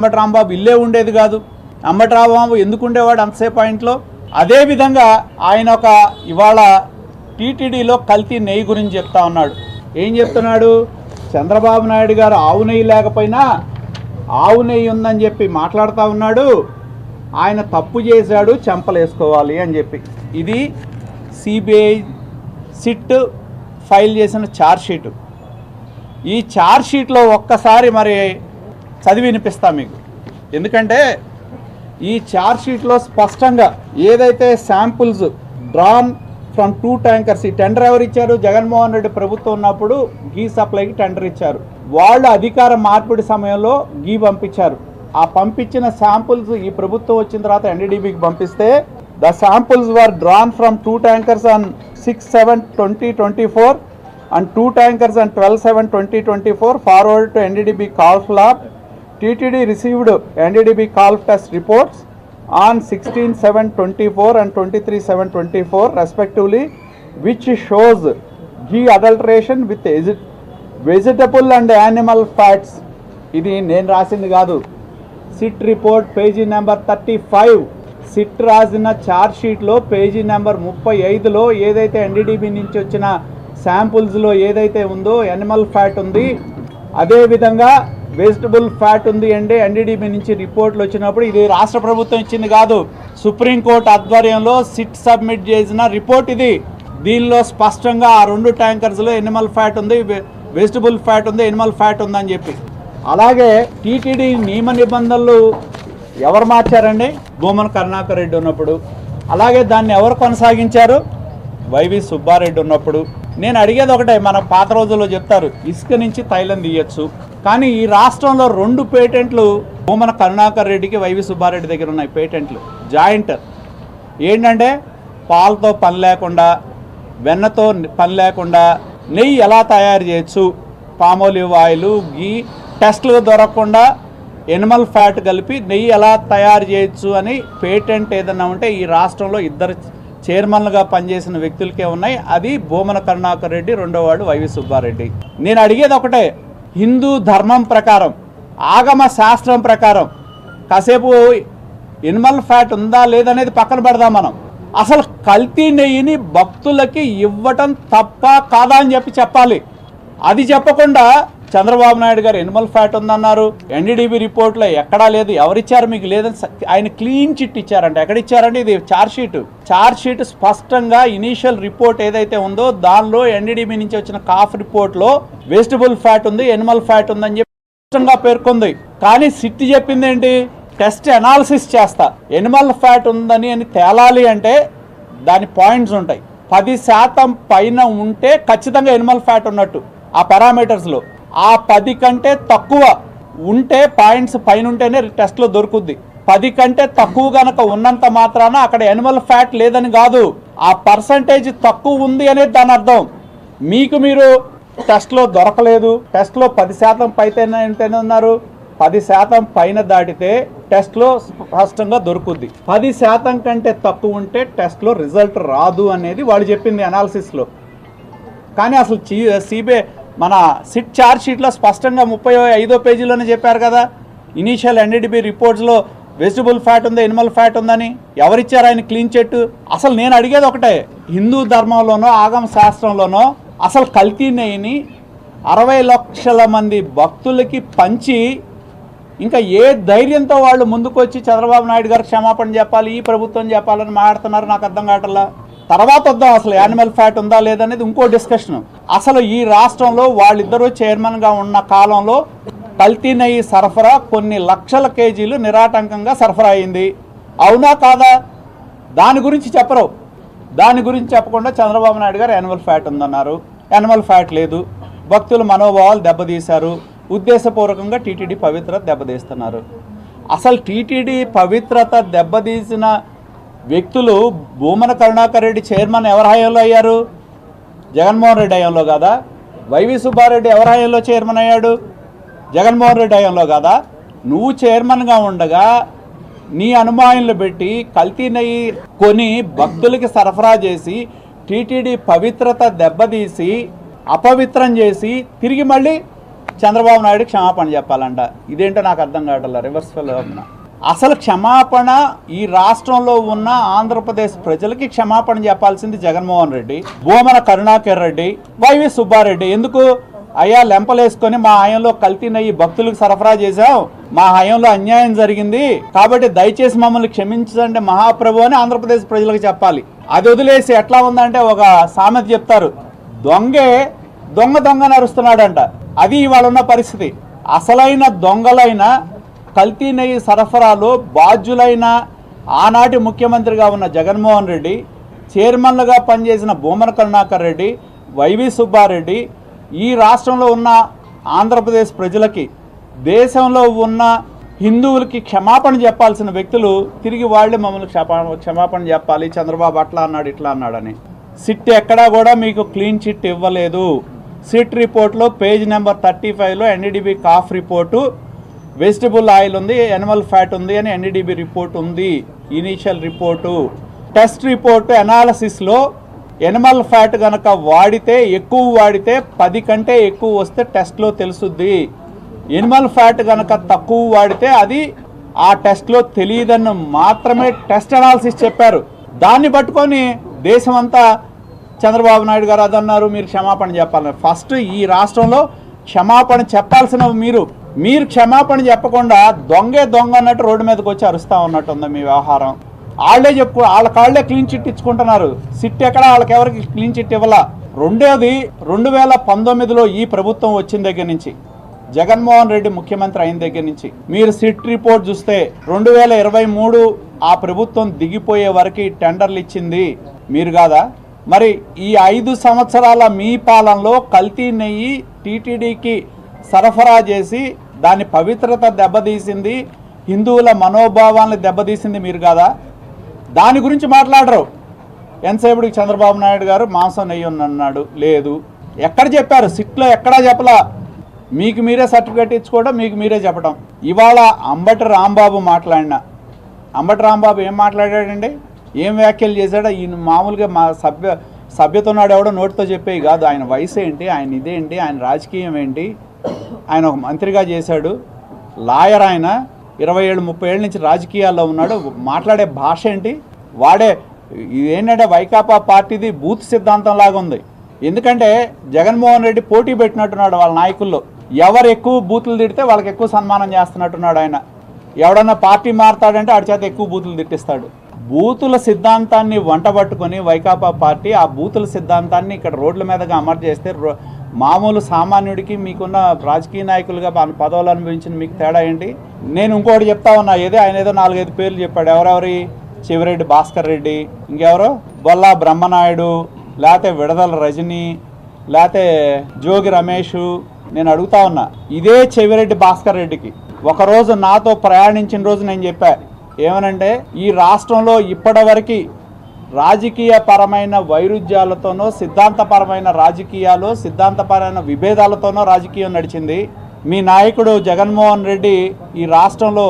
అంబటి రాంబాబు ఇల్లే ఉండేది కాదు. అంబటి రాంబాబు ఎందుకు ఉండేవాడు అంతసేపు పాయింట్లో? అదేవిధంగా ఆయన ఒక ఇవాళ టీటీడీలో కల్తీ నెయ్యి గురించి చెప్తా ఉన్నాడు. ఏం చెప్తున్నాడు? చంద్రబాబు నాయుడు గారు ఆవు నెయ్యి లేకపోయినా ఆవు నెయ్యి ఉందని చెప్పి మాట్లాడుతూ ఉన్నాడు. ఆయన తప్పు చేశాడు, చెంపలేసుకోవాలి అని చెప్పి. ఇది సిబిఐ సిట్ ఫైల్ చేసిన ఛార్జ్షీటు. ఈ ఛార్జ్షీట్లో ఒక్కసారి మరి చదివి వినిపిస్తా మీకు. ఎందుకంటే ఈ ఛార్జ్షీట్లో స్పష్టంగా ఏదైతే శాంపుల్స్ డ్రాన్ ఫ్రమ్ 2 ట్యాంకర్స్, ఈ టెండర్ ఎవరు ఇచ్చారు? జగన్మోహన్ రెడ్డి ప్రభుత్వం ఉన్నప్పుడు గీ సప్లైకి టెండర్ ఇచ్చారు. వాళ్ళు అధికార మార్పిడి సమయంలో గీ పంపించారు. ఆ పంపించిన శాంపుల్స్ ఈ ప్రభుత్వం వచ్చిన తర్వాత ఎన్డీడీబీకి పంపిస్తే the samples were drawn from 2 tankers on 6/7/2024 and 2 tankers on 12/7/2024 forwarded to NDDB Calf Lab. TTD received NDDB Calf test reports on 16/7/24 and 23/7/24 respectively, which shows ghee adulteration with vegetable and animal fats. ఇది నేను రాసింది కాదు, SIT report page number 35. SIT రాసిన charge షీట్లో page number 35లో ఏదైతే NDDB నుంచి వచ్చిన శాంపుల్స్లో ఏదైతే ఉందో యానిమల్ ఫ్యాట్ ఉంది, అదేవిధంగా వెజిటబుల్ ఫ్యాట్ ఉంది అండి. ఎన్డీడీబీ నుంచి రిపోర్ట్లు వచ్చినప్పుడు ఇది రాష్ట్ర ప్రభుత్వం ఇచ్చింది కాదు, సుప్రీంకోర్టు ఆధ్వర్యంలో సిట్ సబ్మిట్ చేసిన రిపోర్ట్ ఇది. దీనిలో స్పష్టంగా ఆ 2 ట్యాంకర్స్లో యానిమల్ ఫ్యాట్ ఉంది, వెజిటబుల్ ఫ్యాట్ ఉంది, యానిమల్ ఫ్యాట్ ఉందని చెప్పి. అలాగే టీటీడీ నియమ నిబంధనలు ఎవరు మార్చారండి? భూమన కరుణాకర్ రెడ్డి ఉన్నప్పుడు. అలాగే దాన్ని ఎవరు కొనసాగించారు? వైవి సుబ్బారెడ్డి ఉన్నప్పుడు. నేను అడిగేది ఒకటే, మన పాత రోజుల్లో చెప్తారు ఇసుక నుంచి తైలం తీయచ్చు, కానీ ఈ రాష్ట్రంలో 2 పేటెంట్లు భూమన కరుణాకర్ రెడ్డికి వైవి సుబ్బారెడ్డి దగ్గర ఉన్నాయి. పేటెంట్లు జాయింట్. ఏంటంటే పాలతో పని లేకుండా, వెన్నతో పని లేకుండా నెయ్యి ఎలా తయారు చేయొచ్చు, పామోలివ్ ఆయిల్, గీ టెస్టులు దొరకకుండా ఎనిమల్ ఫ్యాట్ కలిపి నెయ్యి ఎలా తయారు చేయొచ్చు అని పేటెంట్ ఏదన్నా ఉంటే ఈ రాష్ట్రంలో 2 చైర్మన్లుగా పనిచేసిన వ్యక్తులకే ఉన్నాయి. అది భూమన కరుణాకర్ రెడ్డి, రెండో వాడు వైవి సుబ్బారెడ్డి. నేను అడిగేది ఒకటే, హిందూ ధర్మం ప్రకారం, ఆగమ శాస్త్రం ప్రకారం కాసేపు ఎనిమల్ ఫ్యాట్ ఉందా లేదనేది పక్కన పెడదాం మనం. అసలు కల్తీ నెయ్యిని భక్తులకి ఇవ్వటం తప్ప కాదా అని చెప్పాలి. అది చెప్పకుండా చంద్రబాబు నాయుడు గారు ఎనిమల్ ఫ్యాట్ ఉందన్నారు. ఎన్డీడీబీ రిపోర్ట్లో ఎక్కడా లేదు. ఎవరిచ్చారు? మీకు లేదని ఆయన క్లీన్ చిట్ ఇచ్చారంట. ఎక్కడ ఇచ్చారంటే ఇది ఛార్జ్ షీట్ స్పష్టంగా ఇనీషియల్ రిపోర్ట్ ఏదైతే ఉందో దానిలో ఎన్డీడీబీ నుంచి వచ్చిన కాఫ్ రిపోర్ట్లో వెజిటబుల్ ఫ్యాట్ ఉంది, ఎనిమల్ ఫ్యాట్ ఉందని చెప్పి స్పష్టంగా పేర్కొంది. కానీ సిట్ చెప్పింది ఏంటి? టెస్ట్ అనాలిసిస్ చేస్తా, ఎనిమల్ ఫ్యాట్ ఉందని అని తేలాలి అంటే దాని పాయింట్స్ ఉంటాయి. 10% పైన ఉంటే ఖచ్చితంగా ఎనిమల్ ఫ్యాట్ ఉన్నట్టు ఆ పారామీటర్స్లో. ఆ 10 కంటే తక్కువ ఉంటే పాయింట్స్ పైన ఉంటేనే టెస్ట్లో దొరుకుద్ది. 10 కంటే తక్కువ కనుక ఉన్నంత మాత్రాన అక్కడ యానిమల్ ఫ్యాట్ లేదని కాదు, ఆ పర్సంటేజ్ తక్కువ ఉంది అనేది దాని అర్థం. మీరు టెస్ట్లో దొరకలేదు, టెస్ట్లో 10% పైతేనే ఉంటేనే ఉన్నారు, 10% పైన దాటితే టెస్ట్లో స్పష్టంగా దొరుకుద్ది. 10% కంటే తక్కువ ఉంటే టెస్ట్లో రిజల్ట్ రాదు అనేది వాళ్ళు చెప్పింది అనాలిసిస్లో. కానీ అసలు సిబిఐ మన సిట్ ఛార్జ్ షీట్లో స్పష్టంగా 35వ పేజీలోనే చెప్పారు కదా, ఇనీషియల్ ఎన్డీడీబీ రిపోర్ట్స్లో వెజిటబుల్ ఫ్యాట్ ఉంది, ఎనిమల్ ఫ్యాట్ ఉందని. ఎవరిచ్చారు ఆయన క్లీన్ చిట్? అసలు నేను అడిగేది ఒకటే, హిందూ ధర్మంలోనో ఆగమ శాస్త్రంలోనో అసలు కల్తీ నెయ్యిని 60 లక్షల మంది భక్తులకి పంచి ఇంకా ఏ ధైర్యంతో వాళ్ళు ముందుకు వచ్చి చంద్రబాబు నాయుడు గారు క్షమాపణ చెప్పాలి, ఈ ప్రభుత్వం చెప్పాలని మాట్లాడుతున్నారు? నాకు అర్థం కావట్లా. తర్వాత వద్దాం, అసలు యానిమల్ ఫ్యాట్ ఉందా లేదనేది ఇంకో డిస్కషన్. అసలు ఈ రాష్ట్రంలో వాళ్ళిద్దరూ చైర్మన్గా ఉన్న కాలంలో కల్తీ నెయ్యి సరఫరా కొన్ని లక్షల కేజీలు నిరాటంకంగా సరఫరా అయింది. అవునా కాదా? దాని గురించి చెప్పరు. దాని గురించి చెప్పకుండా చంద్రబాబు నాయుడు గారు యానిమల్ ఫ్యాట్ ఉందన్నారు. యానిమల్ ఫ్యాట్ లేదు, భక్తుల మనోభావాలు దెబ్బతీశారు, ఉద్దేశపూర్వకంగా టీటీడీ పవిత్రత దెబ్బతీస్తున్నారు. అసలు టీటీడీ పవిత్రత దెబ్బతీసిన వ్యక్తులు భూమన కరుణాకర్ రెడ్డి చైర్మన్ ఎవరి హయాంలో అయ్యారు? జగన్మోహన్ రెడ్డి హయాంలో కాదా? వైవి సుబ్బారెడ్డి ఎవరి హయాంలో చైర్మన్ అయ్యాడు? జగన్మోహన్ రెడ్డి హయాంలో కాదా? నువ్వు చైర్మన్గా ఉండగా నీ అనుమానులు పెట్టి కల్తీ నెయ్యి కొని భక్తులకి సరఫరా చేసి టీటీడీ పవిత్రత దెబ్బతీసి అపవిత్రం చేసి తిరిగి మళ్ళీ చంద్రబాబు నాయుడు క్షమాపణ చెప్పాలంట. ఇదేంటో నాకు అర్థం కావట్లేదు. రివర్స్ ఫెలోమినా. అసలు క్షమాపణ ఈ రాష్ట్రంలో ఉన్న ఆంధ్రప్రదేశ్ ప్రజలకి క్షమాపణ చెప్పాల్సింది జగన్మోహన్ రెడ్డి, భూమన కరుణాకర్ రెడ్డి, వైవి సుబ్బారెడ్డి. ఎందుకు అయ్యా లెంపలేసుకొని మా హయాంలో కల్తీనయ్యి భక్తులకు సరఫరా చేశాం, మా హయాంలో అన్యాయం జరిగింది కాబట్టి దయచేసి మమ్మల్ని క్షమించండి మహాప్రభు అని ఆంధ్రప్రదేశ్ ప్రజలకు చెప్పాలి. అది వదిలేసి ఎట్లా ఉందంటే ఒక సామెత చెప్తారు, దొంగే దొంగ దొంగ నరుస్తున్నాడంట. అది ఇవాళ ఉన్న పరిస్థితి. అసలైన దొంగలైన కల్తీ నెయ్యి సరఫరాలో బాధ్యులైన ఆనాటి ముఖ్యమంత్రిగా ఉన్న జగన్మోహన్ రెడ్డి, చైర్మన్లుగా పనిచేసిన భూమన కరుణాకర్ రెడ్డి, వైవి సుబ్బారెడ్డి ఈ రాష్ట్రంలో ఉన్న ఆంధ్రప్రదేశ్ ప్రజలకి, దేశంలో ఉన్న హిందువులకి క్షమాపణ చెప్పాల్సిన వ్యక్తులు తిరిగి వాళ్ళే మమ్మల్ని క్షమాపణ చెప్పాలి, చంద్రబాబు అట్లా అన్నాడు ఇట్లా అన్నాడని. సిట్ ఎక్కడా కూడా మీకు క్లీన్ చిట్ ఇవ్వలేదు. సిట్ రిపోర్ట్లో పేజ్ నెంబర్ 35లో NDDB calf report, vegetable oil ఉంది, యానిమల్ ఫ్యాట్ ఉంది అని ఎన్డీడీబీ రిపోర్ట్ ఉంది, ఇనీషియల్ రిపోర్టు. టెస్ట్ రిపోర్టు అనాలసిస్లో యానిమల్ ఫ్యాట్ కనుక ఎక్కువ వాడితే 10 కంటే ఎక్కువ వస్తే టెస్ట్లో తెలుసుద్ది. యానిమల్ ఫ్యాట్ కనుక తక్కువ వాడితే అది ఆ టెస్ట్లో తెలియదని మాత్రమే టెస్ట్ అనాలసిస్ చెప్పారు. దాన్ని పట్టుకొని దేశమంతా చంద్రబాబు నాయుడు గారు అదన్నారు, మీరు క్షమాపణ చెప్పాలని. ఫస్ట్ ఈ రాష్ట్రంలో క్షమాపణ చెప్పాల్సిన మీరు క్షమాపణ చెప్పకుండా దొంగే దొంగ అన్నట్టు రోడ్డు మీదకి వచ్చి అరుస్తూ ఉన్నట్టు ఉంది మీ వ్యవహారం. వాళ్ళ కాళ్లే క్లీన్ చిట్ ఇచ్చుకుంటున్నారు. సిట్ ఎక్కడ వాళ్ళకెవరికి క్లీన్ చిట్ ఇవ్వాల. రెండోది 2019లో ఈ ప్రభుత్వం వచ్చిన దగ్గర నుంచి, జగన్మోహన్ రెడ్డి ముఖ్యమంత్రి అయిన దగ్గర నుంచి మీరు సిట్ రిపోర్ట్ చూస్తే 2023 ఆ ప్రభుత్వం దిగిపోయే వరకు టెండర్లు ఇచ్చింది మీరు కాదా? మరి ఈ 5 సంవత్సరాల మీ పాలనలో కల్తీ నెయ్యి టీటీడీకి సరఫరా చేసి దాని పవిత్రత దెబ్బతీసింది, హిందువుల మనోభావాలను దెబ్బతీసింది మీరు కాదా? దాని గురించి మాట్లాడరు. ఎంతసేపటికి చంద్రబాబు నాయుడు గారు మాంసం నెయ్యి అన్నాడు, లేదు. ఎక్కడ చెప్పారు? సిట్లో ఎక్కడా చెప్పలా. మీకు మీరే సర్టిఫికేట్ ఇచ్చుకోవడం, మీకు మీరే చెప్పడం. ఇవాళ అంబటి రాంబాబు అంబటి రాంబాబు ఏం మాట్లాడాడండి, ఏం వ్యాఖ్యలు చేశాడో? ఈయన మామూలుగా మా సభ్యత ఉన్నాడు ఎవడో నోటితో చెప్పేవి కాదు. ఆయన వయసు ఏంటి, ఆయన ఇదేంటి, ఆయన రాజకీయం ఏంటి, ఆయన ఒక మంత్రిగా చేశాడు, లాయర్, ఆయన 27-30 ఏళ్ళ నుంచి రాజకీయాల్లో ఉన్నాడు. మాట్లాడే భాష ఏంటి? ఇదేంటంటే వైకాపా పార్టీది బూత్ సిద్ధాంతం లాగా ఉంది. ఎందుకంటే జగన్మోహన్ రెడ్డి పోటీ పెట్టినట్టున్నాడు వాళ్ళ నాయకుల్లో. ఎవరు ఎక్కువ బూతులు తిడితే వాళ్ళకి ఎక్కువ సన్మానం చేస్తున్నట్టున్నాడు ఆయన. ఎవడన్నా పార్టీ మారుతాడంటే ఆడి చేత ఎక్కువ బూతులు తిట్టిస్తాడు. బూతుల సిద్ధాంతాన్ని వంటబట్టుకొని వైకాపా పార్టీ ఆ బూతుల సిద్ధాంతాన్ని ఇక్కడ రోడ్ల మీదగా అమలు చేస్తే మామూలు సామాన్యుడికి మీకున్న రాజకీయ నాయకులుగా పదవులు అనుభవించిన మీకు తేడా ఏంటి? నేను ఇంకోటి చెప్తా ఉన్నా, ఆయన ఏదో 4-5 పేర్లు చెప్పాడు. ఎవరెవరి? చెవిరెడ్డి భాస్కర్ రెడ్డి, ఇంకెవరో బొల్లా బ్రహ్మనాయుడు, లేకపోతే విడదల రజని, లేకపోతే జోగి రమేష్. నేను అడుగుతా ఉన్నా, ఇదే చెవిరెడ్డి భాస్కర్ రెడ్డికి ఒకరోజు నాతో ప్రయాణించిన రోజు నేను చెప్పా, ఏమనంటే ఈ రాష్ట్రంలో ఇప్పటివరకు రాజకీయపరమైన వైరుధ్యాలతోనో, సిద్ధాంతపరమైన సిద్ధాంతపరమైన విభేదాలతోనో రాజకీయం నడిచింది. మీ నాయకుడు జగన్మోహన్ రెడ్డి ఈ రాష్ట్రంలో